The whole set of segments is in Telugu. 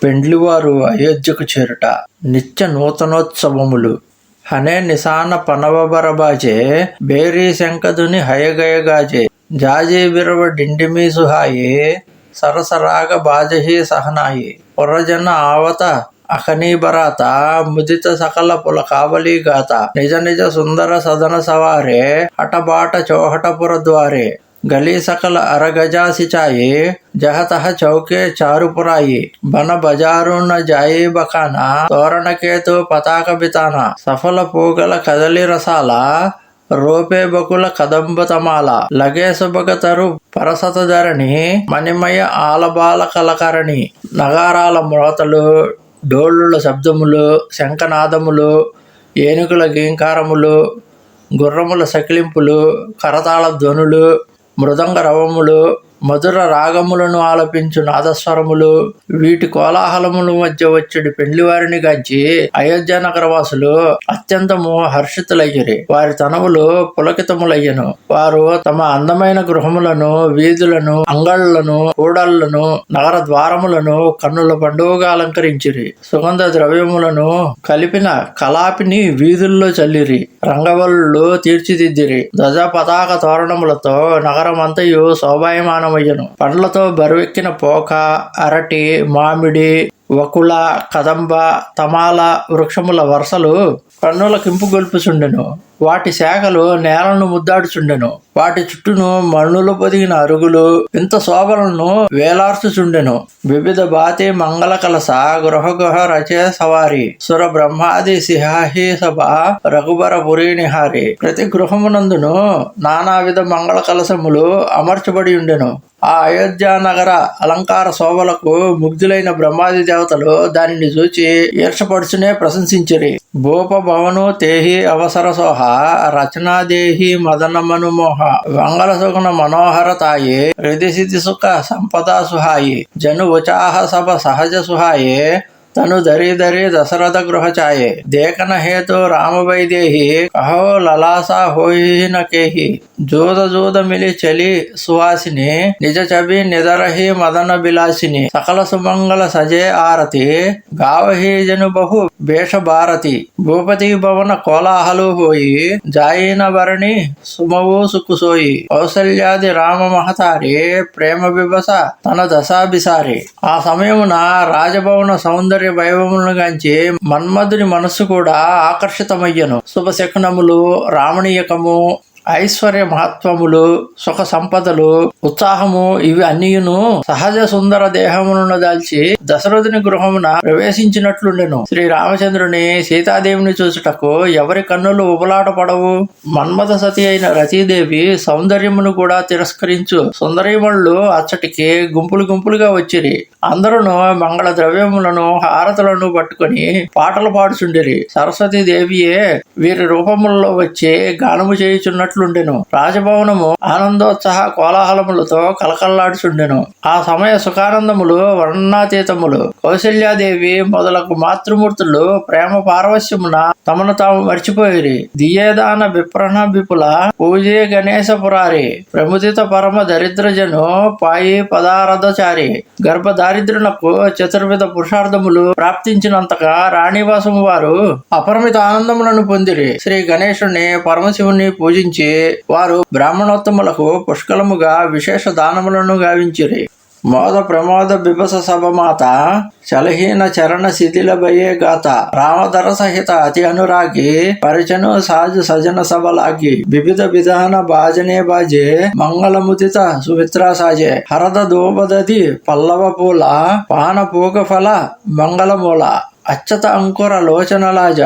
పెండ్లివారు అయోధ్యకు చేరుట. నిత్య నూతనోత్సవములు. హనే నిశాన పనవబరబాజే, బేరీ శంకదుని హయగయగాజే, జాజే బిరవ డిండిమీ సుహాయే, సరసరాగ బాజహీ సహనాయే, పురజన ఆవత అఖనీబరాత, ముదిత సకల పుల కావలీ గాత, నిజ నిజ సుందర సదన సవారే, హఠబాట చౌహటపుర ద్వారే, గలీ సకల అరగజా సిచాయే, జహతహ చౌకే చారుపురాయి, బన బజారు న జాయే బకానా, తోరణకేతు పతాక బితానా, సఫల పూగల కదలి రసాల, రోపే బకుల కదంబతమాల, లగే సుభగతరు పరసత ధరణి, మణిమయ ఆలబాల కలకరణి, నగారాల మ్రోతలు, డోళ్ళుల శబ్దములు, శంఖనాదములు, ఏనుగుల గీంకారములు, గుర్రముల సకిలింపులు, కరతాళ ధ్వనులు, మృదంగ రవములు, మధుర రాగములను ఆలపించు నాదస్వరములు, వీటి కోలాహలముల మధ్య వచ్చేడు పెండ్లివారిని గాంచి అయోధ్య నగరవాసులు అత్యంతము హర్షితులయ్యరి. వారి తనములు పులకితములయ్యను. వారు తమ అందమైన గృహములను, వీధులను, అంగళ్లను, కూడళ్లను, నగర ద్వారములను కన్నుల పండుగగా అలంకరించిరి. సుగంధ ద్రవ్యములను కలిపిన కలాపిని వీధుల్లో చల్లిరి. రంగవల్లులు తీర్చిదిద్దిరి. ధ్వజ పతాక తోరణములతో నగరమంతయు శోభాయమానమయ్యను. పండ్లతో బరువెక్కిన పోక, అరటి, మామిడి, వకుళ, కదంబ, తమాల వృక్షముల వరుసలు కన్నుల కింపు గొల్పుచుండెను. వాటి శాఖలు నేలను ముద్దాడుచుండెను. వాటి చుట్టూను మన్నులు పొదిగిన అరుగులు ఇంత శోభలను వేలార్చుచుండెను. వివిధ బాతి మంగళ కలస గృహ గృహ రచే సవారి, సుర బ్రహ్మాది సిహాహి సభ రఘుబర పురీ నిహారి. ప్రతి గృహమునందును నానావిధ మంగళ కలసములు అమర్చబడి ఉండెను. ఆ అయోధ్య నగర అలంకార శోభలకు ముగ్ధులైన బ్రహ్మాది దేవతలు దానిని చూచి ఈర్షపడుచునే ప్రశంసించిరి. భూప భవను తేహి అవసర సోహ, రచనాదేహి మదన మనుమోహ, మంగళ సుగుణ మనోహర తాయే, హృది సిద్ధి సుఖ సంపదా సుహాయి, జను ఉచాహ సభ సహజ సుహాయే, తను ధరి ధరి దశరథ గృహ ఛాయే, దేకన హేతు రామ వైదేహి, కహో లలాసా హోయిన కేహి, జూద జూద మిలి చలి సువాసిని, నిజ చబి నిదరహి మదన బిలాసిని, సకల సుమంగళ సజే ఆరతి, గావహి జను బహు భేష భారతి, భూపతి భవన కోలాహలు హోయి, జాయిన భరణి సుమవు సుకుసోయి, కౌసల్యాది రామ మహతారి, ప్రేమ బిబస తన దశాభిసారి. ఆ సమయమున రాజభవన సౌందర్య వైభవములను గాంచి మన్మధుని మనస్సు కూడా ఆకర్షితమయ్యను. శుభశకునములు, రామణీయకము, ఐశ్వర్య మహత్వములు, సుఖ సంపదలు, ఉత్సాహము ఇవి అన్నియును సహజ సుందర దేహములను దాల్చి దశరథుని గృహమున ప్రవేశించినట్లుండెను. శ్రీ రామచంద్రుని సీతాదేవిని చూచుటకు ఎవరి కన్నులు ఉబలాట పడవు. మన్మథ సతి అయిన రతీదేవి సౌందర్యమును కూడా తిరస్కరించు సుందరీమణులు అచ్చటికి గుంపులు గుంపులుగా వచ్చిరి. అందరూ మంగళ ద్రవ్యములను, హారతులను పట్టుకొని పాటలు పాడుచుండిరి. సరస్వతీ దేవియే వీరి రూపములలో వచ్చి గానము చేయుచున్నట్లుండెను. రాజభవనము ఆనందోత్సాహ కోలాహలములతో కలకల్లాడుచుండెను. ఆ సమయ సుఖానందములు వర్ణనాతీతములు. కౌసల్యాదేవి మొదలగు మాతృమూర్తులు ప్రేమ పారవశ్యమున తమను తాము మర్చిపోయిరి. దియేదాన విప్రణ విపుల పూజే గణేశ పురారి, ప్రముదిత పరమ దరిద్రజను పాయి పదారథచారి. గర్భ దారిద్ర్యునకు చతుర్విధ పురుషార్థములు ప్రాప్తించినంతగా రాణివాసము వారు అపరిమిత ఆనందములను పొందిరి. శ్రీ గణేశుని పరమశివుని పూజించి వారు బ్రాహ్మణోత్తములకు పుష్కలముగా విశేష దానములను గావించిరి. మోద ప్రమోద బిభస సభమాత, చలహీన చరణ శిథిల భయే గాత, రామధర సహిత అతి అనురాగి, పరిచను సాజు సజన సభలాగి, వివిధ విధాన బాజనే బాజే, మంగళముదిత సుమిత్రా సాజే, హరద దోపదది పల్లవ పూల, పాన పూగ ఫల మంగళమూల, అచ్చత అంకుర లోచనలాజ,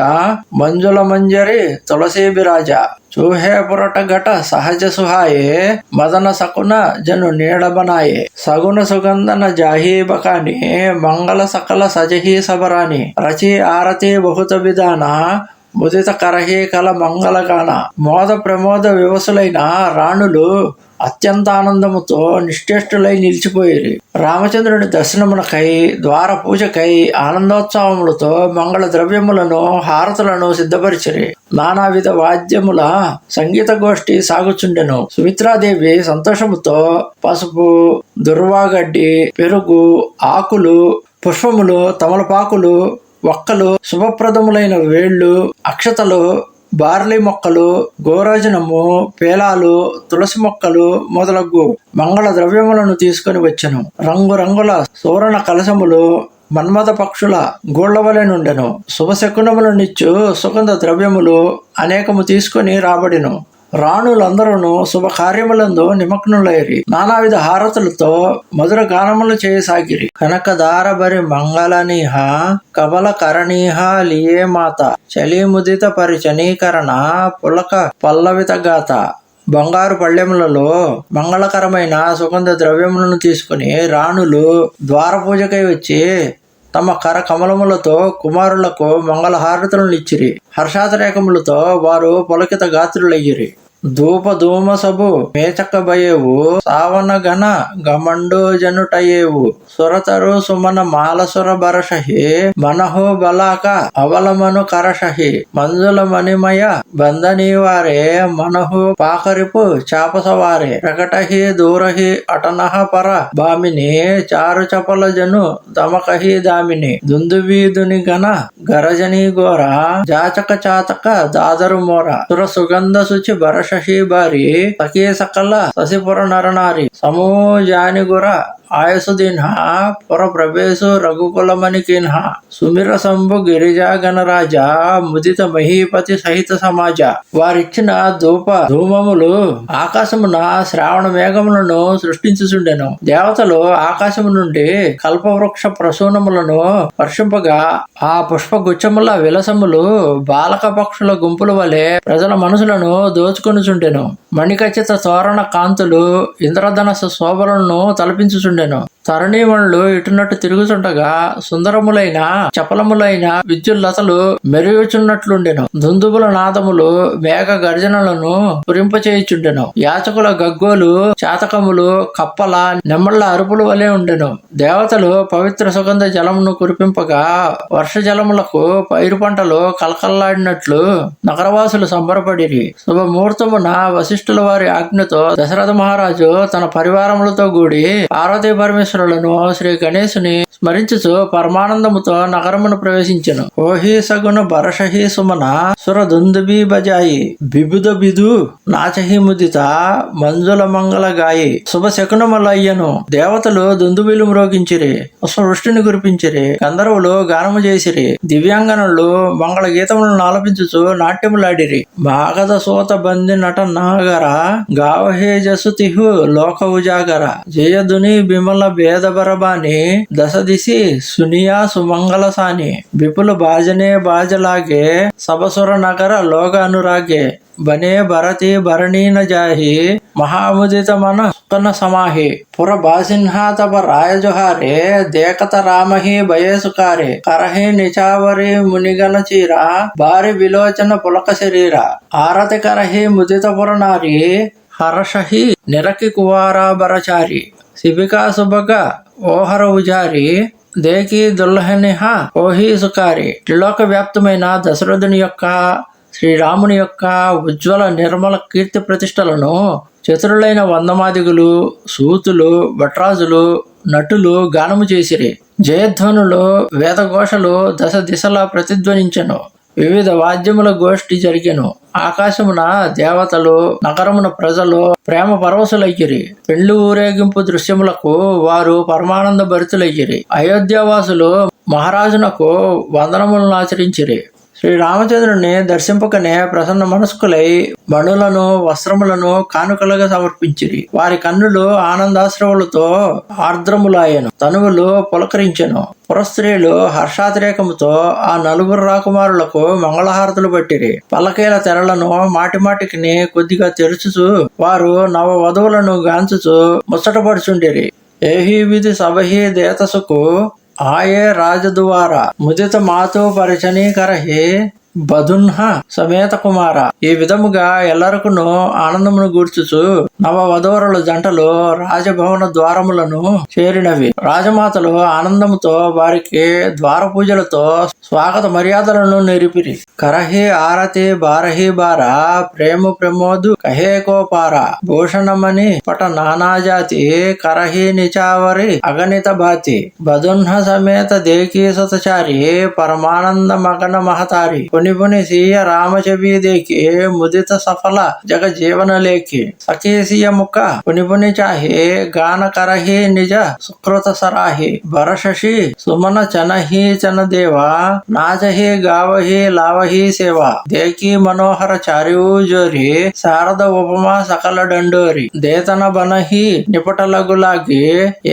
మంజుల మంజరి తులసీ బిరాజ, చూహే పురట ఘట సహజ సుహాయే, మదన సకున జను నీడబనాయే, సగుణ సుగంధన జాహీ బకాని, మంగళ సకల సజహీ సబరాని, రచి ఆరతి బహుత విధాన, ముదిత కరహీ కల మంగళగాన. మోద ప్రమోద వివసులైన రాణులు అత్యంత ఆనందముతో నిశ్చేష్టులై నిలిచిపోయిరి. రామచంద్రుని దర్శనమునకై, ద్వార పూజకై ఆనందోత్సవములతో మంగళ ద్రవ్యములను, హారతులను సిద్ధపరిచిరి. నానావిధ వాద్యముల సంగీత గోష్ఠి సాగుచుండెను. సుమిత్రాదేవి సంతోషముతో పసుపు, దుర్వాగడ్డి, పెరుగు, ఆకులు, పుష్పములు, తమలపాకులు, వక్కలు, శుభప్రదములైన వేళ్ళు, అక్షతలు, బార్లీ మొక్కలు, గోరోజనము, పేలాలు, తులసి మొక్కలు మొదలగు మంగళ ద్రవ్యములను తీసుకొని వచ్చెను. రంగురంగుల సువర్ణ కలశములు మన్మథ పక్షుల గూళ్లవలె నుండెను. శుభశకునములనిచ్చు సుగంధ ద్రవ్యములు అనేకము తీసుకొని రాబడిను. రాణులందరూ శుభకార్యములందు నిమగ్నులైరి. నానావిధ హారతులతో మధుర గానములు చేయసాగిరి. కనకదారబరి మంగళనీహ కబల కరణీహ లియే మాత చలిముదిత పరిచనీకరణ పులక పల్లవిత గాత. బంగారు పళ్ళెములలో మంగళకరమైన సుగంధ ద్రవ్యములను తీసుకుని రాణులు ద్వారపూజకై వచ్చి తమ కర కమలములతో కుమారులకు మంగళహారతులను ఇచ్చిరి. హర్షాతిరేకములతో వారు పులకిత గాత్రులయ్యిరి. ధూప ధూమ సబు మేచక బయేవు సావన గణ గమండో జనుటయేవు సురతరు సుమన మాలసుర బరషహి మనహో బలాక అవలమను కరషహి మంజుల మణిమయ బంధనీవారే మనహు పాకరిపు చాపసవారే ప్రకటహి దూరహి అటనహ పర భామిని చారు చపల జను దమకహి దామిని దుందువీధుని గణ గరజనీ ఘోర జాచక చాతక దాదరు మోర సుర సుగంధ శుచి బరష బారి సఖీ సకల శశిపుర నరనారి సమూజానిగుర ఆయుసుదీన్హ పుర ప్రవేశు రఘుకులమణి కిన్హ సుమిర సంభు గిరిజా గణరాజ ముదిత మహీపతి సహిత సమాజ. వారిచ్చిన ధూమములు ఆకాశమున శ్రావణ మేఘములను సృష్టించుచుండెను. దేవతలు ఆకాశము నుండి కల్పవృక్ష ప్రసూనములను వర్షింపగా ఆ పుష్పగుచ్చముల విలసములు బాలక పక్షుల గుంపుల వలె ప్రజల మనసులను దోచుకొనుచుండెను. మణిఖచ్చిత తోరణ కాంతులు ఇంద్రధనస్సు శోభలను తలపించుచుండెను. తరణీమణులు ఇటునట్టు తిరుగుచుండగా సుందరములైన చపలములైన విద్యుల్లతలు మెరుగుచున్నట్లుండెను. దుందుబుల నాదములు మేఘ గర్జనలను పురింపచేయుచుండెను. యాచకుల గగ్గోలు, చాతకములు, కప్పల నెమ్మళ్ల అరుపులు వలె ఉండెను. దేవతలు పవిత్ర సుగంధ జలమును కురిపింపగా వర్ష జలములకు పైరు పంటలు కలకల్లాడినట్లు నగరవాసులు సంబరపడిరి. శుభముహూర్తమున వశిష్ఠుల వారి ఆజ్ఞతో దశరథ మహారాజు తన పరివారములతో కూడి పార్వతీ పరమేశ్వరులను శ్రీ గణేశుని స్మరించుచు పరమానందముతో నగరమును ప్రవేశించెను. ఓహి సగుణ బరషహి సుమన సుర దుందుబి బజాయి బిబుద బిదు నాచహి ముదిత మంజుల మంగళ గాయి. శుభ శకునములయ్యను. దేవతలు దుందుబిలు మ్రోగించిరి, పుష్పవృష్టిని కురిపించిరి, గంధర్వులు గానము చేసిరి, దివ్యాంగనులు మంగళ గీతములను ఆలపించుచు నాట్యములాడిరి. మాగధ సూత బంది నట నాగర గావహే జసుతిహు లోక ఉజాగర జయదుని బిమల భేదబరబాని దశ దిశి సునియా సుమంగళ సాని విపుల బాజనే బాజలాగే సబసుర నగర లోక అనురాగే బనే భరతి భరణీన జాహి మహాముదిత మన సుకన సమాహి పుర బాసిన్హా తప రాయజుహారే దేకత రామహి భయేసుకారే కరహి నిచావరి మునిగన చీర భారి విలోచన పులక శరీర ఆరతి కరహి ముదిత పురనారి హర్షహి నిరకి కువారా బరచారి శిబికా సుభగ ఓహర ఉజారి దేకి దుల్లహనిహ ఓహి సుకారి. త్రిలోక వ్యాప్తమైన దశరథుని యొక్క శ్రీరాముని యొక్క ఉజ్వల నిర్మల కీర్తి ప్రతిష్టలను చతురులైన వందమాదిగులు, సూతులు, భట్రాజులు, నటులు గానము చేసిరి. జయధ్వనులు, వేదఘోషలు దశ దిశలా ప్రతిధ్వనించెను. వివిధ వాద్యముల గోష్ఠి జరిగెను. ఆకాశమున దేవతలు, నగరమున ప్రజలు ప్రేమ పరవశులయ్యిరి. పెండ్లి ఊరేగింపు దృశ్యములకు వారు పరమానంద భరితులయ్యిరి. అయోధ్యావాసులు మహారాజునకు వందనములను ఆచరించిరి. శ్రీరామచంద్రుని దర్శింపకనే ప్రసన్న మనస్కులై మణులను, వస్త్రములను కానుకలుగా సమర్పించిరి. వారి కన్నులు ఆనందాశ్రవులతో ఆర్ద్రములాయను, తనువులు పులకరించెను. పురస్త్రీలు హర్షాతిరేకముతో ఆ నలుగురు రాకుమారులకు మంగళహారతులు పట్టిరి. పల్లకీల తెరలను మాటిమాటికి కొద్దిగా తెరుచుచు వారు నవ వధువులను గాంచుచు ముచ్చటపడుచుండిరి. ఏహీ విధి సభహి దేతసుకు ఆయే రాజదువార ముదిత మాతో పరిచనీ కరహి బదున్హ సమేత కుమార. ఈ విధముగా ఎల్లరకును ఆనందమును గూర్చుచు నవ వధూవరుల జంటలు రాజభవన ద్వారములను చేరినవి. రాజమాతలు ఆనందముతో వారికి ద్వార పూజలతో స్వాగత మర్యాదలను నెరిపిరి. కరహి ఆరతి బారహి బార ప్రేమ ప్రమోదు కహే కోపార భూషణమణి పట నానాజాతి కరహి నిచావరి అగణిత భాతి బదున్హ సమేత దేకీ సతచారి పరమానంద మగన మహతారి పుని సీయ రామచబీ దేకి ముదిత సఫల జగ జీవన లేకి సఖీసియ ముఖ పుని చాహి గాన కరహి నిజ సుకృత సరాహి భరశశి సుమన చనహి చన దేవా నాచహి గావహి లావహి సేవా దేకి మనోహర చారివు జోరి శారద ఉపమా సకల డండోరి దేతన బనహి నిపటలగులాగి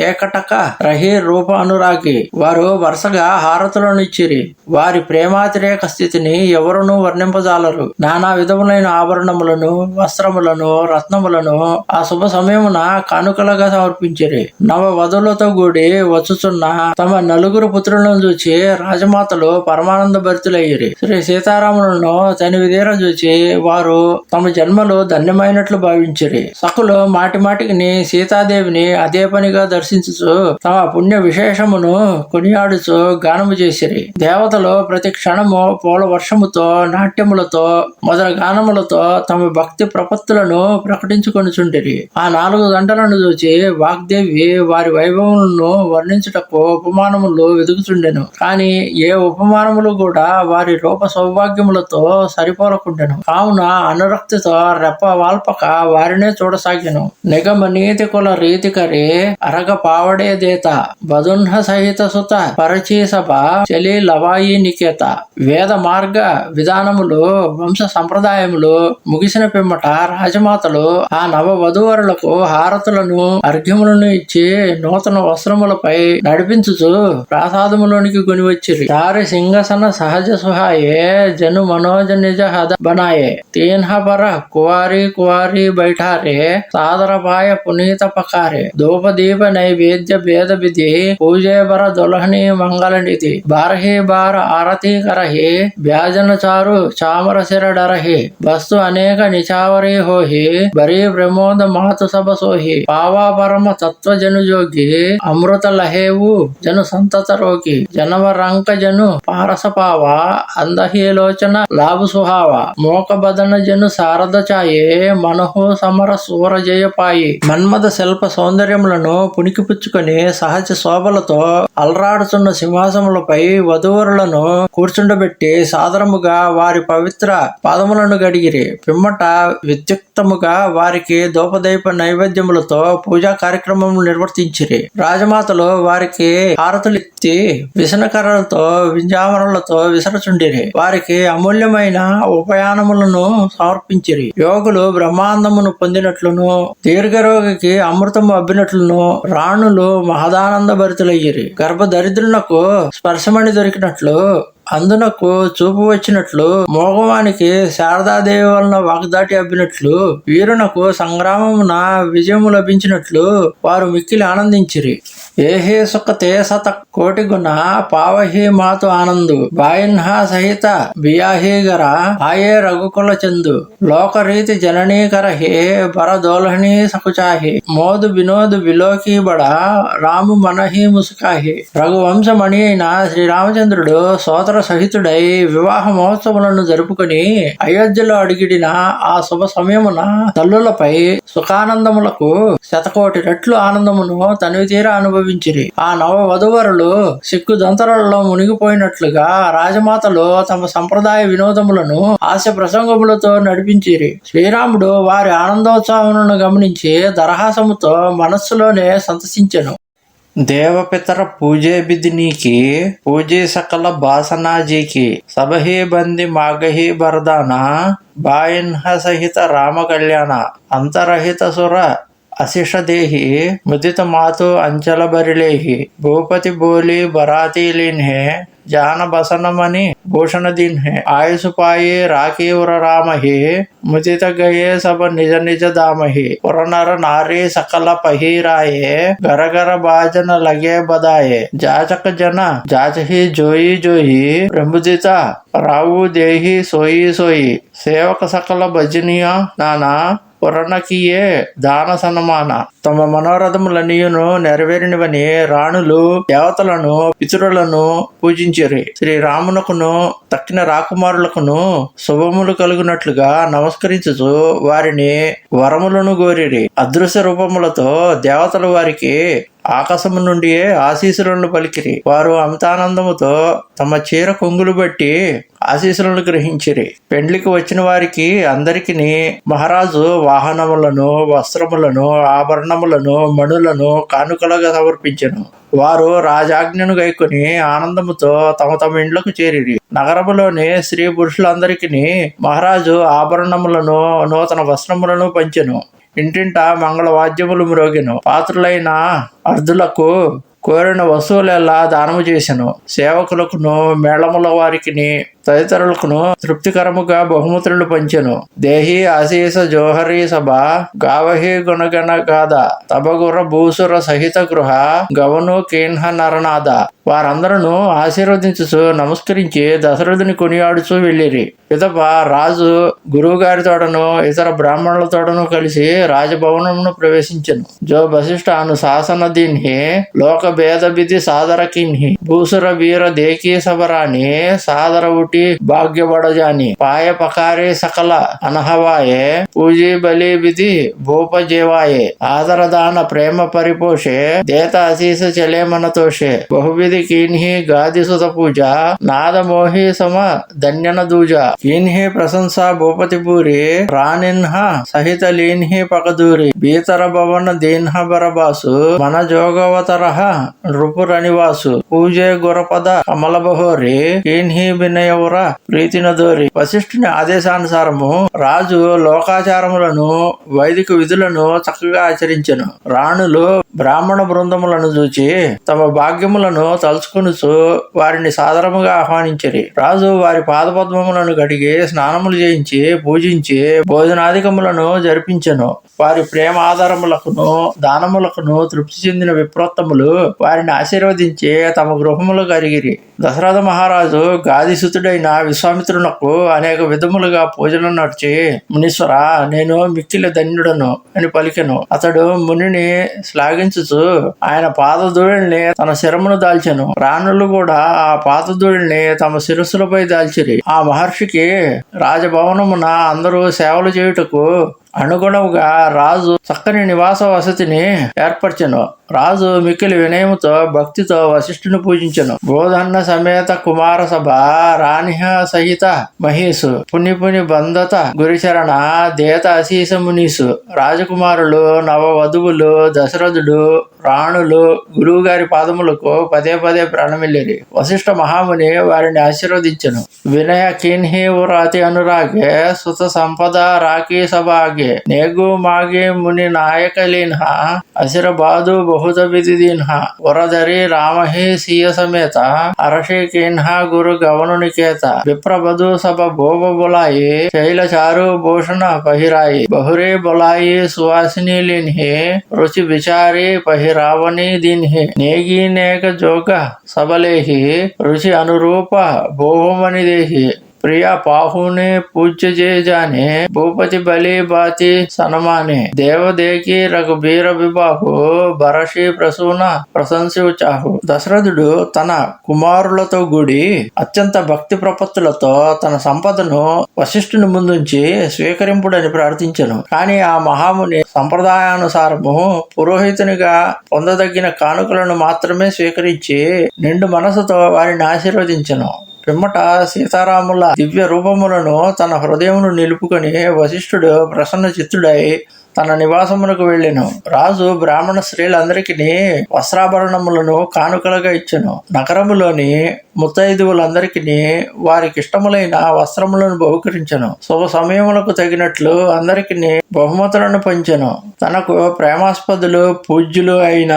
ఏకటక రహి రూప అనురాగి. వారు వరుసగా హారతులను ఇచ్చిరి. వారి ప్రేమాతిరేక స్థితిని ఎవరునూ వర్ణింపజాలరు. నానా విధములైన ఆభరణములను వస్త్రములను రత్నములను ఆ శుభ సమయమున కానుకలుగా సమర్పించిరి. నవ వధువులతో కూడి వచ్చుచున్న తమ నలుగురు పుత్రులను చూచి రాజమాతలు పరమానంద భరితులయ్యిరి. శ్రీ సీతారాములను తనివిదీర చూచి వారు తమ జన్మలు ధన్యమైనట్లు భావించిరి. సకులు మాటి మాటికి సీతాదేవిని అదే పనిగా దర్శించుచు తమ పుణ్య విశేషమును కొనియాడుచు గానము చేసిరి. దేవతలు ప్రతి క్షణము పూల వర్షముతో నాట్యములతో మొదల గానములతో తమ భక్తి ప్రపత్తులను ప్రకటించుకొనిచుండిరి. ఆ 4 గంటలను చూచి వాగ్దేవి వారి వైభవములను వర్ణించుటకు ఉపమానములు వెదుకుచుండెను. కాని ఏ ఉపమానములు కూడా వారి రూప సౌభాగ్యములతో సరిపోలకుండెను. కావున అనురక్తితో రెప్ప వాల్పక వారినే చూడసాగెను. నిగమ నీతి కుల రీతికరి అరగ పావడే దేత బదున్హ సహిత సుత పరచీ సభ చలి లవాయి నికేత. వేద మార్గ విధానములు వంశ సంప్రదాయములు ముగిసిన పిమ్మట రాజమాతలు ఆ నవ వధూవరులకు హారతులను అర్ఘ్యములను ఇచ్చి నూతన వస్త్రములపై నడిపించుచు ప్రాసాదములోనికి కొనివచ్చిరి. చారి సింగసన సహజ సుహాయే జను మనోజ నిజ హద బనాయే తీన్హ పర కువారి కువారి బైఠారే సాదరపాయ పునీత పకారే ధూపదీప నైవేద్య భేద విధి పూజే బర దులహని మంగళ నిధి బారహి బార ఆరతి కరహి వ్యాజన చారు చామర శిర డరహి వస్తు అనేక నిచావరి హోహి బరీ ప్రమోద మాతు సభ సోహి పావా పరమ తత్వ జను జోగి అమృత లహేవు జను సంతత రోగి జనవ రంక జను పారస పావా అందహీలోచన లాభు సుహావ మోక బదన జను శారద ఛాయే మనహో సమర సూర జయపాయి. మన్మద శిల్ప సౌందర్యములను పుణికిపుచ్చుకొని సహజ శోభలతో అలరాడుచున్న సింహాసములపై వధూవరులను కూర్చుండబెట్టి సాదరముగా వారి పవిత్ర పాదములను గడిగిరి. పిమ్మట విద్యుక్తముగా వారికి ధూపదీప నైవేద్యములతో పూజా కార్యక్రమములు నిర్వర్తించిరి. రాజమాతలు వారికి హారతులిత్తి విసనకర్రలతో వింజామరలతో విసరచుండిరి. వారికి అమూల్యమైన ఉపయానములను సమర్పించిరి. యోగులు బ్రహ్మాండమును పొందినట్లును దీర్ఘరోగికి అమృతము అబ్బినట్లును రాణులు మహదానంద భరితులయ్యిరి. గర్భదరిద్రులకు స్పర్శమణి దొరికినట్లు అందునకు చూపు వచ్చినట్లు మోగవానికి శారదాదేవి వలన వాగ్దాటి అబ్బినట్లు వీరునకు సంగ్రామమున విజయము లభించినట్లు వారు మిక్కిలి ఆనందించిరి. ఏహే సుఖతే సత కోటి గుణ పావహి మాతు ఆనందు బాయిన్హ సహిత బియాహి గర ఆయే రఘుకుల చందు లోకరీతి జననీకర హే బర దోలహని సకుచాహి మోదు వినోదు విలోకి బడ రాము మనహి ముసుకాహి. రఘువంశమణి అయిన శ్రీరామచంద్రుడు సోదర సహితుడై వివాహ మహోత్సవాలను జరుపుకొని అయోధ్యలో అడిగిడిన ఆ శుభ సమయమున తల్లులపై సుఖానందములకు శతకోటి రెట్లు ఆనందమును తనివి తీరా అనుభవించిరి. ఆ నవ వధువరులు సిక్కు దంతరలలో మునిగిపోయినట్లుగా రాజమాతలు తమ సంప్రదాయ వినోదములను హాస్య ప్రసంగములతో నడిపించిరి. శ్రీరాముడు వారి ఆనందోత్సవములను గమనించి దరహాసముతో మనస్సులోనే సంతసించెను. దేవపితర పూజే బిదినీకి పూజే సకల బాసనాజీకి సభహి బంది మాగహి బరదాన బాయిన్హ సహిత రామ కళ్యాణ అంతరహిత సుర అశిషదేహి ముదిత మాతు అంచల బరిలేహి భూపతి బోలి బరాతి లీన్హే జాన బసనమని భూషణ దీన్హే ఆయుసుపాయి రాకీవర రామహి ముదిత గయే సభ నిజ నిజ దామహి పురనర నారీ సకల పహీరాయే గరగర బాజన లగే బదాయే జాచక జన జాచహి జోయి జోయి ప్రముదిత రావు దేహి సోయి సోయి సేవక సకల భజనీయ నానా పురణకియే దాన సన్మాన. తమ మనోరథములన్నీయును నెరవేరినవని రాణులు దేవతలను పితరులను పూజించిరి. శ్రీరామునకును తక్కిన రాకుమారులకును శుభములు కలుగునట్లుగా నమస్కరించుచు వారిని వరములను గోరిరి. అదృశ్య రూపములతో దేవతలు వారికి ఆకాశము నుండి ఆశీస్సులను పలికిరి. వారు అమితానందముతో తమ చీర కొంగులు బట్టి ఆశీస్సులను గ్రహించిరి. పెండ్లికి వచ్చిన వారికి అందరికి మహారాజు వాహనములను, వస్త్రములను, ఆభరణములను, మణులను కానుకలుగా సమర్పించెను. వారు రాజాజ్ఞను గైకొని ఆనందముతో తమ తమ ఇండ్లకు చేరిరి. నగరములోని స్త్రీ పురుషులందరికీ మహారాజు ఆభరణములను, నూతన వస్త్రములను పంచెను. ఇంటింట మంగళవాద్యములు మ్రోగెను. పాత్రులైన అర్ధులకు కోరిన వస్తువులెల్లా దానము చేసెను. సేవకులకును, మేళముల వారికి తదితరులకును తృప్తికరముగా బహుమతులు పంచెను. దేహి ఆశీస జోహరి సభ గావహి గుణగణ గాథ తబగుర భూసుర సహిత గృహ గవను కేన్హ నరనాథ. వారందరూ ఆశీర్వదించుచు నమస్కరించి దశరథుని కొనియాడుచూ వెళ్ళిరి. పిదప రాజు గురువు గారితోడను ఇతర బ్రాహ్మణులతోడను కలిసి రాజభవనమును ప్రవేశించెను. జో వశిష్ఠ అనుశాసన దీన్హి లోక భేద విధి సాదర కిన్హి భూసుర వీర దేకీ సబరాని సాదర ఉటి భాగ్యబడజాని పాయ పకారే సకల అనహవాయే పూజీ బలి విధి భూపజేవాయే ఆదరదాన ప్రేమ పరిపోషే దేత అశీస చలే మనతోషే బహువిధి కీన్హి గాది సుత పూజ నాద మోహి సమ ధన్యన దూజ కీన్హి ప్రశంసా భూపతి పూరి రానిన్హ సహిత లీన్హి పకదూరి భీతర భవన దీన్హ బరబాసు మన జోగవతరహ నృపురనివాసు పూజే గురపద కమల బహోరి కీన్హి వినయవర ప్రీతినదోరి. వశిష్ఠుని ఆదేశానుసారము రాజు లోకాచారములను, వైదిక విధులను చక్కగా ఆచరించెను. రాణులు బ్రాహ్మణ బృందములను చూచి తమ భాగ్యములను తలుచుకొనుచు వారిని సాదరముగా ఆహ్వానించిరి. రాజు వారి పాదపద్మములను కడిగి స్నానములు చేయించి పూజించి భోజనాధికములను జరిపించెను. వారి ప్రేమ ఆధారములకును దానములకును తృప్తి చెందిన విప్రోత్తములు వారిని ఆశీర్వదించి తమ గృహములు కరిగిరి. దశరథ మహారాజు గాదిసుతుడైన విశ్వామిత్రునకు అనేక విధములుగా పూజలు నడిచి మునీశ్వర నేను మిక్కిలి ధన్యుడను అని పలికెను. అతడు మునిని శ్లాఘించుచు ఆయన పాదధూళిని తన శిరమును దాల్చెను. రాణులు కూడా ఆ పాదధూళిని తమ శిరస్సులపై దాల్చిరి. ఆ మహర్షికి రాజభవనమున అందరూ సేవలు చేయుటకు అనుగుణముగా రాజు చక్కని నివాస వసతిని ఏర్పరచెను. రాజు మిక్కిలి వినయముతో భక్తితో వశిష్ఠుని పూజించెను. బోధన్న సమేత కుమార సభ రాణిహ సహిత మహీసు పుని పుని బంధత గురిచరణ దేత అశీస మునీసు. రాజకుమారులు, నవవధువులు, దశరథుడు, రాణులు గురువు గారి పాదములకు పదే పదే ప్రణమిల్లిరి. వశిష్ఠ మహాముని వారిని ఆశీర్వదించెను. వినయ కిన్హి ఉరాతి అనురాగే సుత సంపద రాకీ సభాగే నేగు మాగే ముని నాయక లీన్హ అసిర బాధు బహుత విధి దీన్హ వరధరి రామహి సీయ సమేత అరషి కిన్హ గురు గవను నికేత విప్రబధు సభ భోగ బొలాయి శైల చారు భూషణ పహిరాయి బహురే బొలాయి సువాసిని లీన్హి రుచి విచారి పహిరావని దీన్హి నేగి నేక జోగ సబలేహి రుచి అనురూప భోగమని దేహి ప్రియ పాహునే పూజ్య జేజానే భూపతి బలి బాతి సనమానే దేవదేకి రఘుబీర విబాహు భరషి ప్రసూన ప్రశంసి ఉచాహు. దశరథుడు తన కుమారులతో కూడి అత్యంత భక్తి ప్రపత్తులతో తన సంపదను వశిష్ఠుని ముందుంచి స్వీకరింపుడని ప్రార్థించెను. కానీ ఆ మహాముని సంప్రదాయానుసారము పురోహితునిగా పొందదగిన కానుకలను మాత్రమే స్వీకరించి నిండు మనసుతో వారిని ఆశీర్వదించెను. పిమ్మట సీతారాముల దివ్య రూపములను తన హృదయమును నిలుపుకొని వశిష్ఠుడు ప్రసన్న చిత్తుడై తన నివాసమునకు వెళ్ళెను. రాజు బ్రాహ్మణ స్త్రీలందరికీ వస్త్రాభరణములను కానుకలుగా ఇచ్చెను. నగరములోని ముత్తైదువులందరికీ వారికిష్టములైన వస్త్రములను బహుకరించెను. శుభ సమయములకు తగినట్లు అందరికీ బహుమతులను పంచెను. తనకు ప్రేమాస్పదులు పూజ్యులు అయిన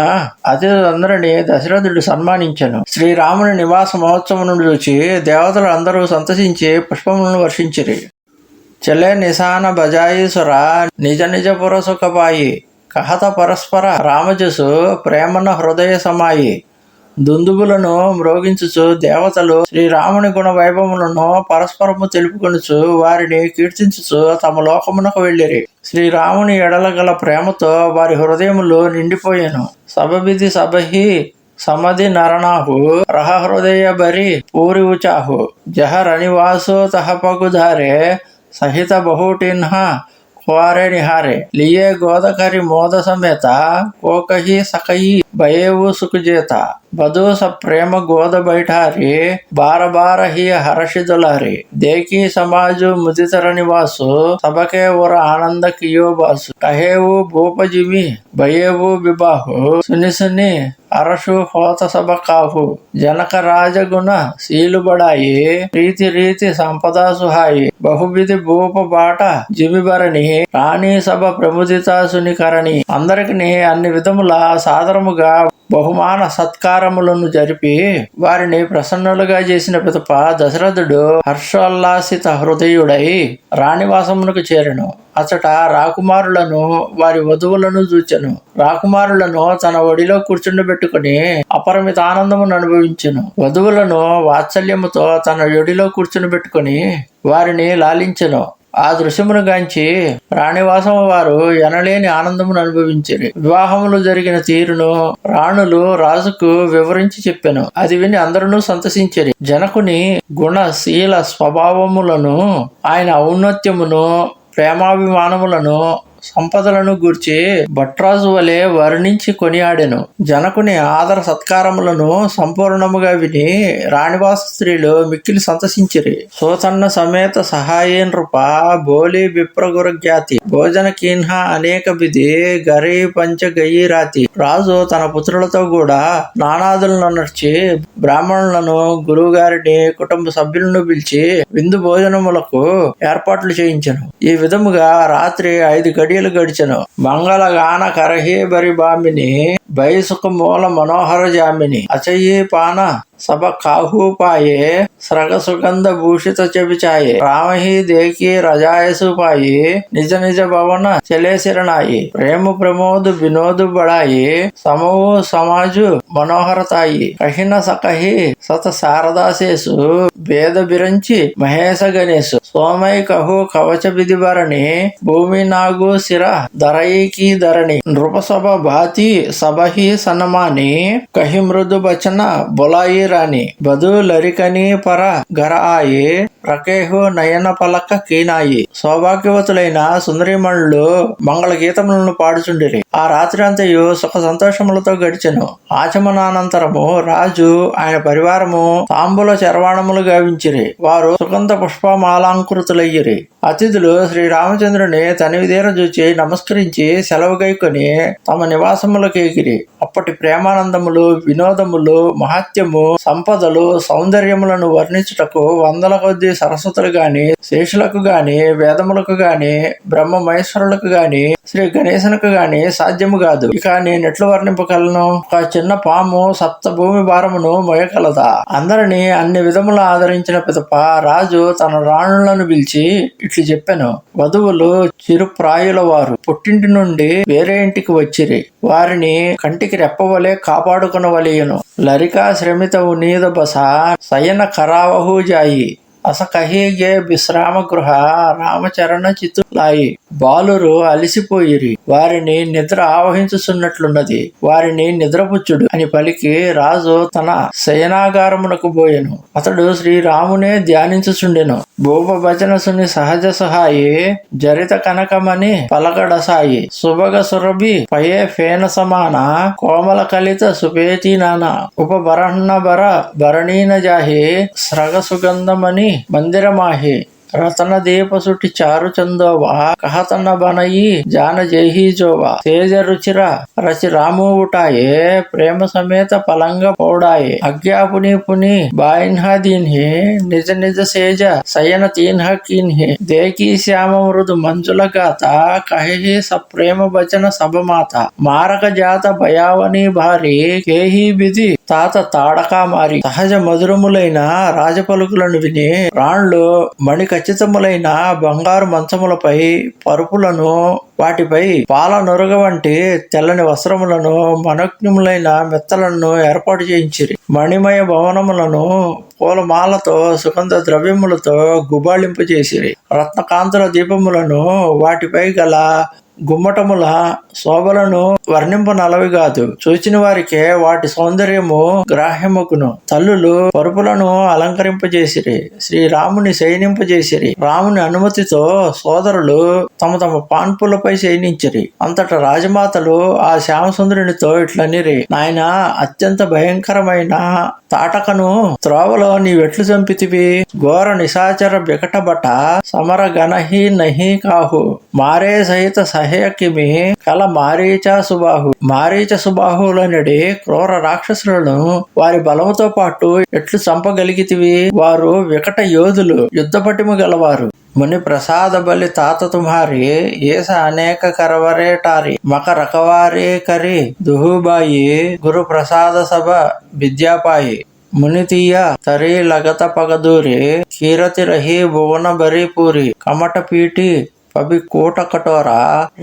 అతిథులందరినీ దశరథుడు సన్మానించెను. శ్రీరాముని నివాస మహోత్సవమును చూచి దేవతలు అందరూ సంతసించి పుష్పములను వర్షించిరి. చలే నిశాన బజాయిసుర నిజ నిజ పురసుఖపాయి కహత పరస్పర రామజసు ప్రేమన హృదయ సమాయి. దుందుబులను మ్రోగించుచు దేవతలు శ్రీరాముని గుణ వైభవములను పరస్పరము తెలుపుకొనుచు వారిని కీర్తించుచు తమ లోకమునకు వెళ్ళిరి. శ్రీరాముని ఎడల గల ప్రేమతో వారి హృదయములు నిండిపోయాను. సభవిధి సభహి సమధి నరణాహు రహ హృదయ బరి పూరి ఉచాహు జహ రనివాసో తహ పగుధారే సహిత బహుటిన్హ కువారే నిహారే లియే గోదకరి మోద సమేత కోకహి సకయి భయేవు సుఖజేత బధు సప్రేమ గోద బైఠారి బార బార హి హర్షిదులారి దేకి సమాజు ముదితర నివాసు సబకే వర ఆనంద కియో బాసు కహేవు భూపజిమి భయేవు బిబాహు సుని సుని అరసు హోత సభ కాహు జనక రాజగుణ శీలు బడాయి ప్రీతి రీతి సంపదా సుహాయి బహువిధి భూప బాట జిమిబరణి రాణి సభ ప్రముదితాసుని కరణి. అందరికి అన్ని విధముల సాదరముగా బహుమాన సత్కారములను జరిపి వారిని ప్రసన్నులుగా చేసిన పిదప దశరథుడు హర్షోల్లాసిత హృదయుడై రాణివాసమునకు చేరెను. అచట రాకుమారులను వారి వధువులను చూచెను. రాకుమారులను తన ఒడిలో కూర్చుండబెట్టుకుని అపరిమిత ఆనందమును అనుభవించెను. వధువులను వాత్సల్యముతో తన ఒడిలో కూర్చుండబెట్టుకుని వారిని లాలించెను. ఆ దృశ్యమును గాంచి రాణివాసము వారు ఎనలేని ఆనందమును అనుభవించిరి. వివాహములు జరిగిన తీరును రాణులు రాజుకు వివరించి చెప్పెను. అది విని అందరూ సంతసించిరి. జనకుని గుణశీల స్వభావములను ఆయన ఔన్నత్యమును ప్రేమాభిమానములను సంపదలను గూర్చి భట్రాజు వలె వర్ణించి కొనియాడెను. జనకుని ఆదర సత్కారములను సంపూర్ణముగా విని రాణివాస స్త్రీలు మిక్కిలి సంతసించిరి. సోతన్న సమేత సహాయే నృప బోలి విప్రగురజ్ఞాతి భోజన కీన్హ అనేక విధి గరి పంచ గయి రాతి. రాజు తన పుత్రులతో కూడా నానాదులను నర్చి బ్రాహ్మణులను గురువు గారిని కుటుంబ సభ్యులను పిలిచి విందు భోజనములకు ఏర్పాట్లు చేయించెను. ఈ విధముగా రాత్రి 5 గడియలు గడిచెను. మంగళగాన కరహే బరి బామిని బైసుక మూల మనోహర జామిని అచయే పాన సభ కాహూపాయే స్రగ సుగంధ భూషిత చెబిచాయే రామహి దేకి రజాయసు పాయి నిజ నిజ భవన చలేసిరణాయి ప్రేమ ప్రమోదు వినోదు బడాయి సమవు సమాజు మనోహరతాయి కహిన సకహి సత శారదాసేసు భేద బిరంచి మహేశ గణేశు సోమై కహు కవచ విధిభరణి భూమి నాగు శిర ధరయికి ధరణి నృపసభ భాతి సభహి సన్నమాని కహి మృదు బచన బొలాయి రాణి బధు లరికని పర గర ఆయి ప్రకేహు నయన పలక కీనాయి. సౌభాగ్యవతులైన సుందరిమణులు మంగళ గీతములను పాడుచుండిరి. ఆ రాత్రి అంతయు సుఖ సంతోషములతో గడిచెను. ఆచమనానంతరము రాజు ఆయన పరివారము తాంబూల చరవాణములు గావించిరి. వారు సుగంధ పుష్పమాలాంకృతులయ్యిరి. అతిథులు శ్రీరామచంద్రుని తనివిదేర చూచి నమస్కరించి సెలవు గైకొని తమ నివాసములకు ఎగిరి. అప్పటి ప్రేమానందములు వినోదములు మహాత్యము సంపదలు సౌందర్యములను వర్ణించుటకు వందల కొద్ది సరస్వతులు గాని శేషులకు గాని వేదములకు గాని బ్రహ్మ మహేశ్వరులకు గాని శ్రీ గణేశునికి గాని సాధ్యము కాదు. ఇక నేనెట్లు వర్ణింపగలను? ఒక చిన్న పాము సప్త భూమి భారమును మోయగలదా? అందరినీ అన్ని విధములు ఆదరించిన పిదప రాజు తన రాణులను పిలిచి ఇట్లు చెప్పెను. వధువులు చిరుప్రాయుల వారు పుట్టింటి నుండి వేరే ఇంటికి వచ్చిరి. వారిని కంటికి రెప్పవలే కాపాడుకునవలెను. లరికా శ్రమిత ఉనీద బస సయన కరావహు జాయి అసకహిగే విశ్రామ గృహ రామచరణ చితులాయి. బాలురు అలిసిపోయిరి, వారిని నిద్ర ఆవహించుచున్నట్లున్నది, వారిని నిద్రపుచ్చుడు అని పలికి రాజు తన శయనాగారమునకు పోయెను. అతడు శ్రీరామునే ధ్యానించుచుండెను. భూపభజనసుని సహజ సహాయి జరిత కనకమని పలకడసాయి. సుభగ సురభి పయే ఫేన సమాన కోమల కలిత సుపేతి నాన ఉపబరహ్న బర భరణీన జాహి స్రగ సుగంధమని మందిరమాహి రతన దీపసుటి చారు చందోవా కహతన బనయి జాన జేహీ జోవా తేజ రుచిర రచి రాము ఉటాయే ప్రేమ సమేత పలంగ పౌడాయే అజ్ఞాపుని పుని బాయిన్హ దీన్హి నిజ నిజ సేజ సయన తీన్హ కీన్హి దేకీ శ్యామ మృదు మంజుల గాత కహి సప్రేమ భజన సభమాత మారక జాత భయావని భారీ కేహీ బిది తాత తాడకా మారి. సహజ మధురములైన రాజపలుకులను విని రాణులు మణి ఖచ్చితములైన బంగారు మంచములపై పరుపులను, వాటిపై పాల నొరగ వంటి తెల్లని వస్త్రములను, మనోజ్ఞములైన మెత్తలను ఏర్పాటు చేయించిరి. మణిమయ భవనములను పూలమాలతో సుగంధ ద్రవ్యములతో గుబాళింపు చేసిరి. రత్నకాంతుల దీపములను, వాటిపై గల గుమ్మటముల శోభలను వర్ణింపనలవి కాదు. చూచిన వారికే వాటి సౌందర్యము గ్రాహ్యముకును. తల్లులు పరుపులను అలంకరింపజేసిరి, శ్రీరాముని శయనింపజేసిరి. రాముని అనుమతితో సోదరులు తమ తమ పాన్పులపై శయనించిరి. అంతట రాజమాతలు ఆ శ్యామసుందరునితో ఇట్లనిరి, నాయన, అత్యంత భయంకరమైన తాటకను త్రోవలో నీవెట్లు చంపితివి? ఘోర నిశాచర బికటబట సమర గణహి నహి కాహు మారే సహిత సహయకిమి కల మారీచ సుబాహు. మారీచ సుబాహులనడి క్రూర రాక్షసులను వారి బలముతో పాటు ఎట్లు చంపగలిగితివి? వారు వికట యోధులు, యుద్ధ పటిమ గలవారు. ముని ప్రసాద బలి తాత తుమ్హారి ఏస అనేక కరవరేటారి మక రకవారే కరి దుహుబాయి గురు ప్రసాద సభ విద్యాపాయి మునితీయ తరి లగత పగదూరి కీరతి రహి భువన బరి పూరి కమట పీటి పబి కూట కటోర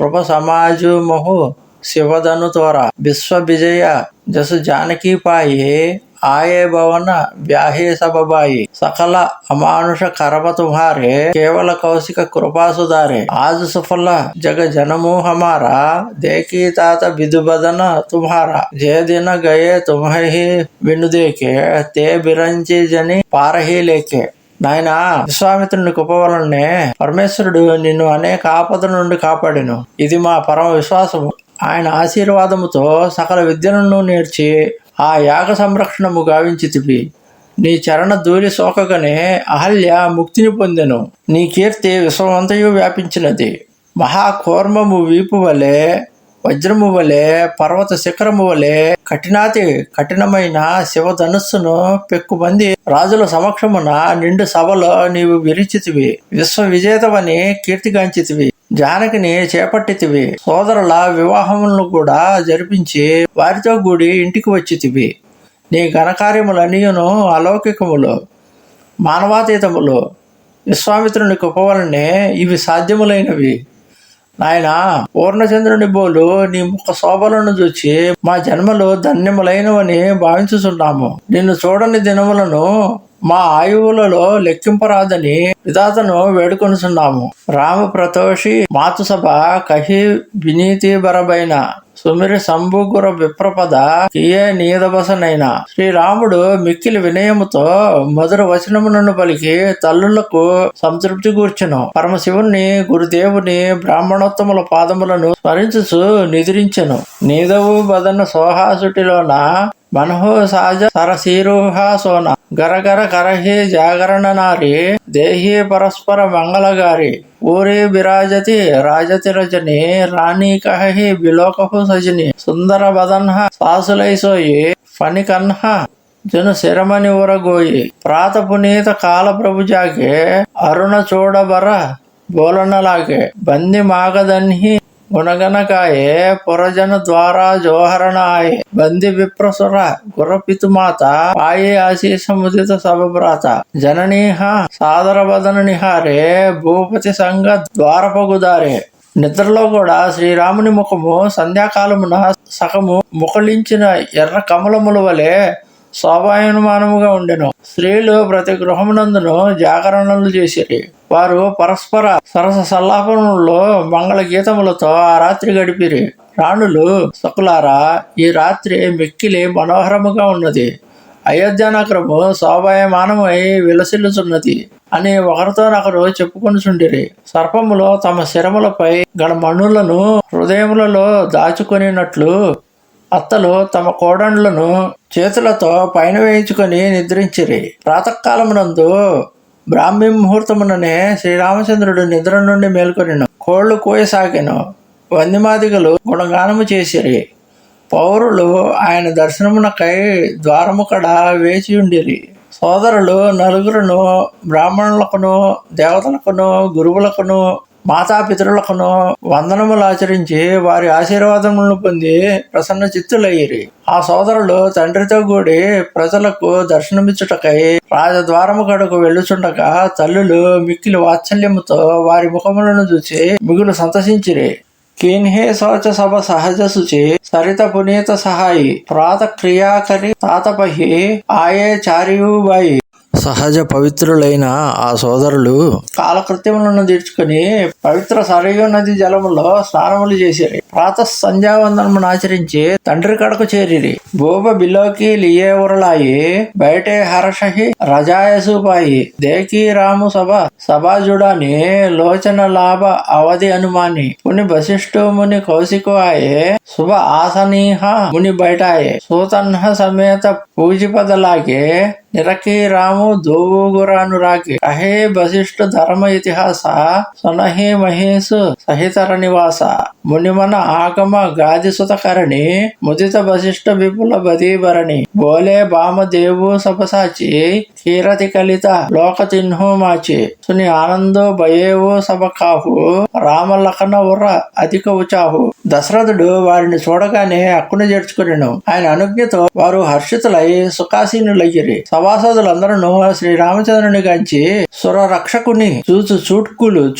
రూప సమాజు మహు శివధను తోర విశ్వ విజయ జసు జానకి పాయి ఆయే భవన వ్యాహే సబాయి సకల అమానుష కరమ తుమ్హారే కేవల కౌశిక కృపా సుధారే ఆజు సఫల జగ జనము హమారా దేకీ తాత విధుబదన తుమ్హారా జయ దిన గయే తుమ్హి వినుదేకే తే బిరంచి జని పారహి లేకే. నాయనా, విశ్వామిత్రుని కృప వలనే పరమేశ్వరుడు నిన్ను అనేక ఆపదల నుండి కాపాడెను. ఇది మా పరమ విశ్వాసము. ఆయన ఆశీర్వాదముతో సకల విద్యలను నేర్చి ఆ యాగ సంరక్షణము గావించితివి. నీ చరణ ధూళి సోకగానే అహల్య ముక్తిని పొందెను. నీ కీర్తి విశ్వమంతయు వ్యాపించినది. మహాకూర్మము వీపు వలె, వజ్రము వలె, పర్వత శిఖరము వలె కఠినాతి కఠినమైన శివధనుస్సును పెక్కుమంది రాజుల సమక్షమున నిండు సభలో నీవు విరిచితివి. విశ్వ విజేతవని కీర్తిగాంచితివి. జానకిని చేపట్టితివి. సోదరుల వివాహములను కూడా జరిపించి వారితో కూడి ఇంటికి వచ్చితివి. నీ ఘనకార్యములన్నీయును అలౌకికములు, మానవాతీతములు. విశ్వామిత్రుని కృప వలనే ఇవి సాధ్యములైనవి. నాయనా, పూర్ణచంద్రుని బోలు నీ ముఖ శోభలను చూచి మా జన్మలు ధన్యములైనవని భావించుచున్నాము. నిన్ను చూడని దినములను మా ఆయువులలో లెక్కింపరాదని విధాతను వేడుకొనుచున్నాము. రామ ప్రతోషి మాతుసభ కహి వినీతి బరబైన సుమిరి సంభుగుర విప్రపద కియే నీదబసనైన. శ్రీరాముడు మిక్కిలి వినయముతో మధుర వచనములను పలికి తల్లులకు సంతృప్తి కూర్చెను. పరమశివుని గురుదేవుని బ్రాహ్మణోత్తముల పాదములను స్మరించుచు నిద్రించెను. నీదవు బదన సోహాసుటిలోన మనహో సాజ సరసీరుహ సోన గరగర కరహి జాగరణ నారి దేహి పరస్పర మంగళగారి ఊరి బిరాజతి రాజతి రజని రాణి కహి బిలోకహు సజని సుందర బదన్హ సాసులై సోయి ఫణి కన్హ జను శిరమణి ఊరగోయి ప్రాత పునీత కాల ప్రభు జాగే అరుణ చూడబర బోలనలాగే బంది మాగదన్హి గుణగనకాయే పురజన ద్వారా జోహరణాయే బంది విప్రసుర గుర్రపితుమాత పాయే ఆశీష ముదిత సభభ్రాత జననీహ సాదర బదన నిహారే భూపతి సంగ ద్వారపగుదారే. నిద్రలో కూడా శ్రీరాముని ముఖము సంధ్యాకాలమున సగము ముఖలించిన ఎర్ర కమలముల వలె శోభాయమానముగా ఉండెను. స్త్రీలు ప్రతి గృహమునందును జాగరణలు చేసిరి. వారు పరస్పర సరస సల్లాపములలో మంగళ గీతములతో ఆ రాత్రి గడిపిరి. రాణులు, సకులారా, ఈ రాత్రి మిక్కిలి మనోహరముగా ఉన్నది. అయోధ్య నగరము శోభాయమానమై విలసిల్లుచున్నది అని ఒకరితోనొకరు చెప్పుకొనుచుండిరి. సర్పములు తమ శిరములపై గల మణులను హృదయములలో దాచుకొనినట్లు అత్తలు తమ కోడండ్లను చేతులతో పైన వేయించుకొని నిద్రించిరి. ప్రాతకాలమునందు బ్రాహ్మీ ముహూర్తముననే శ్రీరామచంద్రుడు నిద్ర నుండి మేల్కొనెను. కోళ్లు కూయసాగెను. వందిమాదిగలు గుణగానము చేసిరి. పౌరులు ఆయన దర్శనమునకై ద్వారము కడ వేచియుండిరి. సోదరులు నలుగురును బ్రాహ్మణులకును, దేవతలకును, గురువులకును, మాతాపితరులకును వందనములు ఆచరించి వారి ఆశీర్వాదములను పొంది ప్రసన్న చిత్తులయ్యిరి. ఆ సోదరులు తండ్రితో కూడి ప్రజలకు దర్శనమిచ్చుటకై రాజద్వారము కడకు వెళ్ళుచుండగా తల్లులు మిక్కిలి వాత్సల్యముతో వారి ముఖములను చూచి మిగులు సంతసించిరి. కిన్హే శౌచ సభ సహజ శుచి సరిత పునీత సహాయి ప్రాత క్రియాకరి తాతపహి ఆయే చారియుబాయి. సహజ పవిత్రులైన ఆ సోదరులు కాలకృత్యములను తీర్చుకుని పవిత్ర సరయూ నది జలములో స్నానములు చేసిరి. ప్రాత సంధ్యావందనమును ఆచరించి తండ్రి కడకు చేరిరి. భూప బిలోకి లియే ఉరలాయి బయటే హర్షహి రజాయసుపాయి దేకీ రాము సభాజుడాని లోచన లాభ అవధి అనుమాని ముని వశిష్ఠు ముని కౌశికు ఆయే శుభ ఆసనీహ ముని బయటాయే సూతన్హ సమేత పూజిపదలాగే నిరకీ రాము దోగురానురాగి అహే వశిష్ఠ ధర్మ ఇతిహాస సునహి మహేషు సహితర నివాస మునిమన ఆగమ గాది సుతకరణి ముదిత వశిష్ఠ విపుల బదీభరణి బోలే బామదేవు సభసాచి కీరతి కలిత లోక చిహ్ను మాచి సుని ఆనందో భయేవో సభ కాహు రామలఖన ఉర్ర అధిక ఉచాహు. దశరథుడు వారిని చూడగానే అక్కున చేర్చుకునేను. ఆయన అనుజ్ఞతో వారు హర్షితులై సుఖాసీనులయ్యిరి. సభాసదులందరూ శ్రీరామచంద్రుని గాంచి సుర రక్షకుని చూచు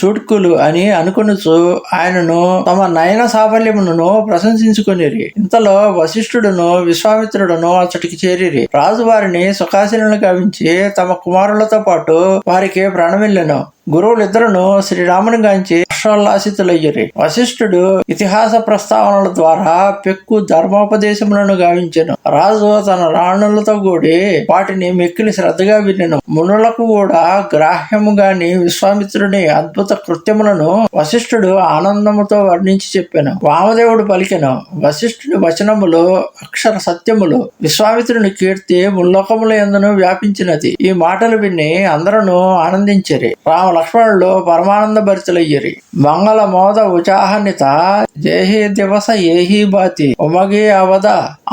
చూట్కులు అని అనుకొనుచు ఆయనను తమ నయన సాఫల్యమును ప్రశంసించుకొనిరి. ఇంతలో వశిష్ఠుడును విశ్వామిత్రుడును అచ్చటికి చేరిరి. రాజు వారిని సుఖాసీనులు గావించి తమ కుమారులతో పాటు వారికి ప్రాణమిల్లెను. గురువులిద్దరును శ్రీరాముని గాంచి హర్షోల్లాసితులయ్యిరి. వశిష్ఠుడు ఇతిహాస ప్రస్తావనల ద్వారా పెక్కు ధర్మోపదేశములను గావించెను. రాజు తన రాణులతో కూడి వాటిని మిక్కిలి శ్రద్ధగా వినెను. మునులకు కూడా గ్రాహ్యము గాని విశ్వామిత్రుని అద్భుత కృత్యములను వశిష్ఠుడు ఆనందముతో వర్ణించి చెప్పెను. వామదేవుడు పలికెను. వశిష్ఠుడి వచనములు అక్షర సత్యములు. విశ్వామిత్రుని కీర్తి ముల్లోకముల యందును వ్యాపించినది. ఈ మాటలు విని అందరూ ఆనందించిరి. రామ లక్ష్మణులు పరమానంద భరితులయ్యిరి. మంగళ మోద ఉచాహనిత జేహి దివస ఏహి బాతి ఉమగి అవద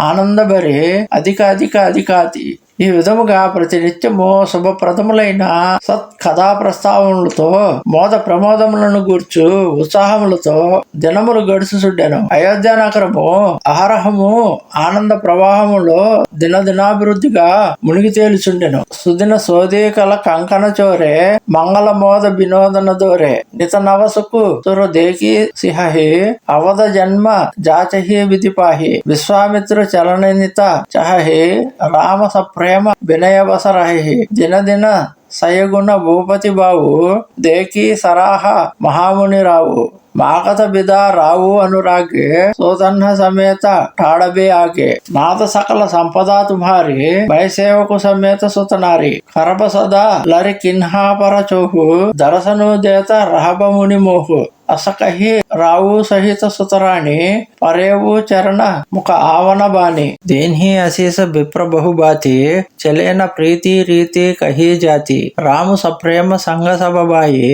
ఆనందభరి అధికాతి. ఈ విధముగా ప్రతినిత్యము శుభప్రదములైన సత్ కథా ప్రస్తావములతో మోద ప్రమోదములను గూర్చు ఉత్సాహములతో దినములు గడుచుచుండెను. అయోధ్య నగరము అహరహము ఆనంద ప్రవాహములో దినదినాభివృద్ధిగా మునిగి తేలుచుండెను. సుదిన సోదీకల కంకణ చోరే మంగళ మోద వినోదన దోరే నిత నవసుకు సురు దేకి సిహి అవధ జన్మ జాచహి విధిపాహి విశ్వామిత్ర చలననిత చహి రామ సప్రేమ వినయవసరహి దినదిన సయగుణ భూపతి బావు దేకి సరాహ మహాముని రావు మాకత బిదా రావు అనురాగే సోతన్హ సమేత ఠాడబే ఆగే నాథ సకల సంపదా తుమ్హారి భయసేవకు సమేత సుతనారి కరప సదా లరి కిన్హాపర చోహు దరసను దేత రహబముని మోహు అసకహి రావు సహిత సుతరాణి పరేవు చరణ ముఖ ఆవన బాని దేన్హి అశేష విప్ర బహుబాతి చలేన ప్రీతి రీతి కహి జాతి రాము సప్రేమ సంగ సభబాయి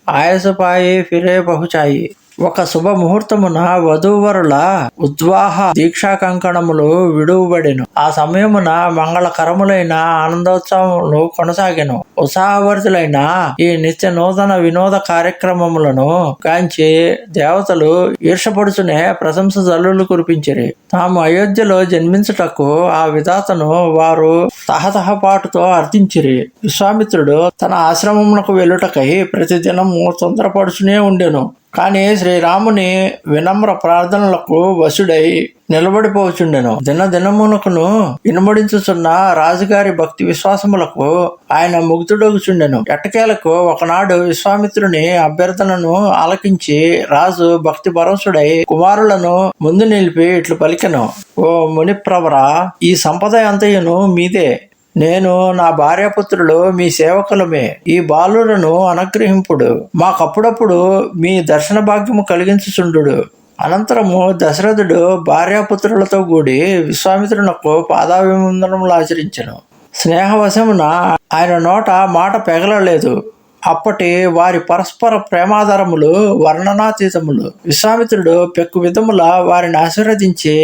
ఆయసపాయి ఫిరే బహుచాయి. ఒక శుభ ముహూర్తమున వధూవరుల ఉద్వాహ దీక్షా కంకణములు విడువబడెను. ఆ సమయమున మంగళకరములైన ఆనందోత్సవములు కొనసాగెను. ఉత్సాహభరితులైన ఈ నిత్య నూతన వినోద కార్యక్రమములను గాంచి దేవతలు ఈర్షపడుచునే ప్రశంస జల్లులు కురిపించిరి. తాము అయోధ్యలో జన్మించుటకు ఆ విధాతను వారు తహతహపాటుతో అర్థించిరి. విశ్వామిత్రుడు తన ఆశ్రమమునకు వెళ్ళుటకై ప్రతిదినము తొందరపడుచునే ఉండెను. కాని శ్రీరాముని వినమ్ర ప్రార్థనలకు వశుడై నిలబడిపోచుండెను. దినదినమునకును ఇనుమడించుచున్న రాజుగారి భక్తి విశ్వాసములకు ఆయన ముగ్ధుడగుచుండెను. ఎట్టకేలకు ఒకనాడు విశ్వామిత్రుని అభ్యర్థనను ఆలకించి రాజు భక్తి పరవశుడై కుమారులను ముందు నిలిపి ఇట్లు పలికెను. ఓ మునిప్రవర, ఈ సంపద అంతయును మీదే. నేను నా భార్యాపుత్రులు మీ సేవకులమే. ఈ బాలులను అనుగ్రహింపుడు. మాకప్పుడప్పుడు మీ దర్శన భాగ్యము కలిగించుచుండు. అనంతరము దశరథుడు భార్యాపుత్రులతో కూడి విశ్వామిత్రునకు పాదాభివందనములు ఆచరించెను. స్నేహవశమున ఆయన నోట మాట పెగలలేదు. అప్పటి వారి పరస్పర ప్రేమాధారములు వర్ణనాతీతములు. విశ్వామిత్రుడు పెక్కు విధముల వారిని ఆశీర్వదించి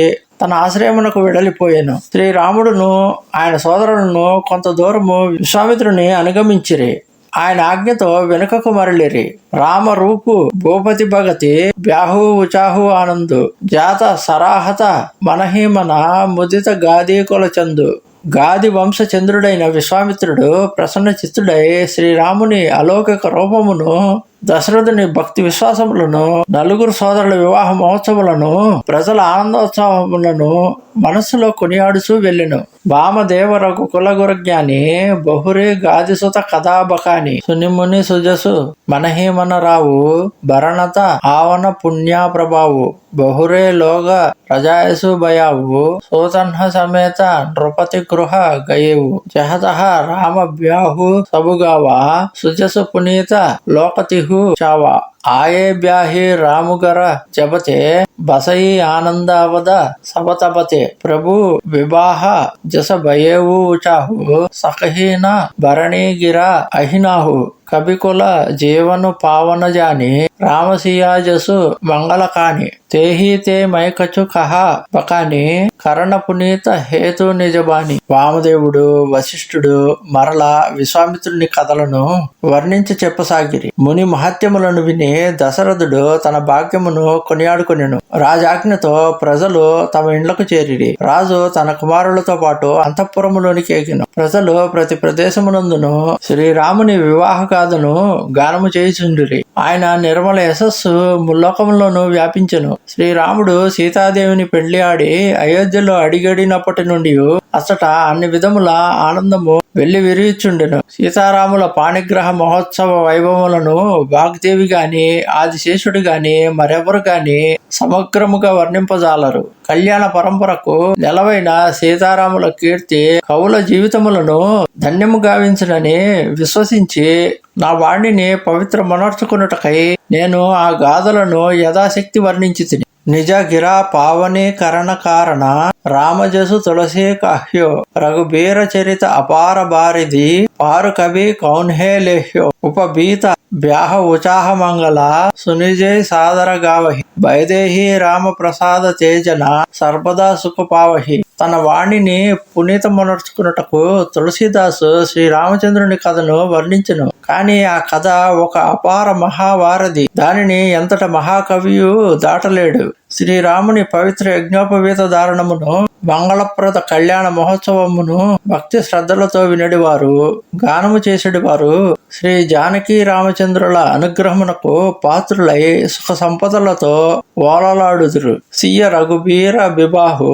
తన ఆశ్రయమునకు వెడలిపోయాను. శ్రీరాముడును ఆయన సోదరులను కొంత దూరము విశ్వామిత్రుని అనుగమించిరి. ఆయన ఆజ్ఞతో వెనుకకు మరలిరి. రామ రూపు భూపతి భగతి బ్యాహు ఉచాహు ఆనందు జాత సరాహత మనహిమన ముదిత గాది కులచందు. గాది వంశ చంద్రుడైన విశ్వామిత్రుడు ప్రసన్న చిత్తుడై శ్రీరాముని అలౌకిక రూపమును, దశరథుని భక్తి విశ్వాసములను, నలుగురు సోదరుల వివాహ మహోత్సవములను, ప్రజల ఆనందోత్సవములను మనస్సులో కొనియాడుచూ వెళ్ళెను. వామదేవ రఘు కులగురజ్ఞాని బహురే గాదిసుత కథాబకాని సునిముని సుజసు మనహీమన రావు భరణత ఆవన పుణ్యా ప్రభావు బహురే లోగ రజాయసు భయావు సోతన్హ సమేత నృపతి గృహ గయేవు జహత రామ బ్యాహు సబుగావా సుజసు పునీత లోకతిహు చావా ఆయే బ్యాహి రాముగర జపతే బసయి ఆనందావద సబతపతే ప్రభు వివాహ జస భయేవు చాహు సఖహీన భరణీగిర అహినాహు కవికుల జీవను పావన జాని రామసియాజసు మంగళకాని తేహి తే మైకచు కహ బకాని కరణ పునీత హేతు నిజబాని. వామదేవుడు వశిష్ఠుడు మరల విశ్వామిత్రుని కథలను వర్ణించి చెప్పసాగిరి. ముని మహత్యములను విని దశరథుడు తన భాగ్యమును కొనియాడుకొనెను. రాజాజ్ఞతో ప్రజలు తమ ఇండ్లకు చేరిరి. రాజు తన కుమారులతో పాటు అంతఃపురములోనికి ఎగిను. ప్రజలు ప్రతి ప్రదేశమునందును శ్రీరాముని వివాహ గాథను గానము చేయుచుండిరి. ఆయన నిర్మల యశస్సు ముల్లోకములోను వ్యాపించెను. శ్రీరాముడు సీతాదేవిని పెళ్లి ఆడి అయోధ్యలో అడిగడినప్పటి నుండి అచ్చట అన్ని విధముల ఆనందము వెళ్లి విరియుచుండెను. సీతారాముల పాణిగ్రహ మహోత్సవ వైభవములను వాగ్దేవి గాని ఆదిశేషుడు గాని మరెవరు గాని సమగ్రముగా వర్ణింపజాలరు. కళ్యాణ పరంపరకు నెలవైన సీతారాముల కీర్తి కవుల జీవితములను ధన్యము గావించునని విశ్వసించి నా వాణిని పవిత్ర మనర్చుకున్నటకై నేను ఆ గాథలను యథాశక్తి వర్ణించి తిని. నిజ గిరా పావనే కరణ కారణ రామజసు తులసీ కాహ్యో రఘుబీర చరిత అపార బారిది పారు కవి కౌన్హే లేహ్యో ఉపబీత బ్యాహ ఉచాహ మంగళ సునిజయ్ సాదర గావహి వైదేహి రామ ప్రసాద తేజన సర్వదా సుఖ పావహి. తన వాణిని పునీతమునర్చుకున్నటకు తులసీదాసు శ్రీరామచంద్రుని కథను వర్ణించెను. కానీ ఆ కథ ఒక అపార మహావారధి. దానిని ఎంతట మహాకవియు దాటలేడు. శ్రీరాముని పవిత్ర యజ్ఞోపవీత దారుణమును మంగళప్రద కళ్యాణ మహోత్సవమును భక్తి శ్రద్ధలతో వినడివారు గానము చేసేడివారు శ్రీ జానకీ రామచంద్రుల అనుగ్రహమునకు పాత్రులై సుఖ సంపదలతో ఓలలాడుదురు. సియ రఘుబీర బిబాహు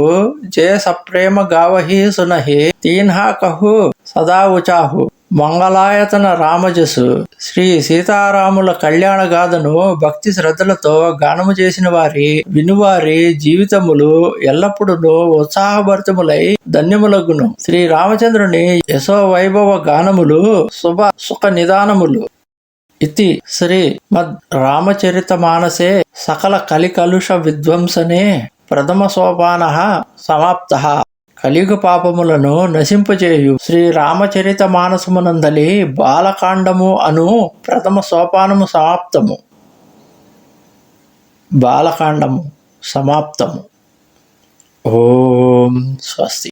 జయ సప్రేమ గావహి సునహి తీన్హా కహు సదా ఉచాహు మంగళాయతన రామజసు. శ్రీ సీతారాముల కళ్యాణ గాథను భక్తి శ్రద్ధలతో గానము చేసిన వినువారి జీవితములు ఎల్లప్పుడూ ఉత్సాహభరితములై ధన్యములగును. శ్రీ రామచంద్రుని యశో వైభవ గానములు శుభ సుఖ నిదానములు. ఇతి శ్రీ మద్ రామచరిత మానసే సకల కలికలుష విధ్వంసనే ప్రథమ సోపాన సమాప్త. కలియుగ పాపములను నశింపజేయు శ్రీ రామచరిత మానసమునందలి బాలకాండము అను ప్రథమ సోపానము సమాప్తము. బాలకాండము సమాప్తము. ఓం స్వస్తి.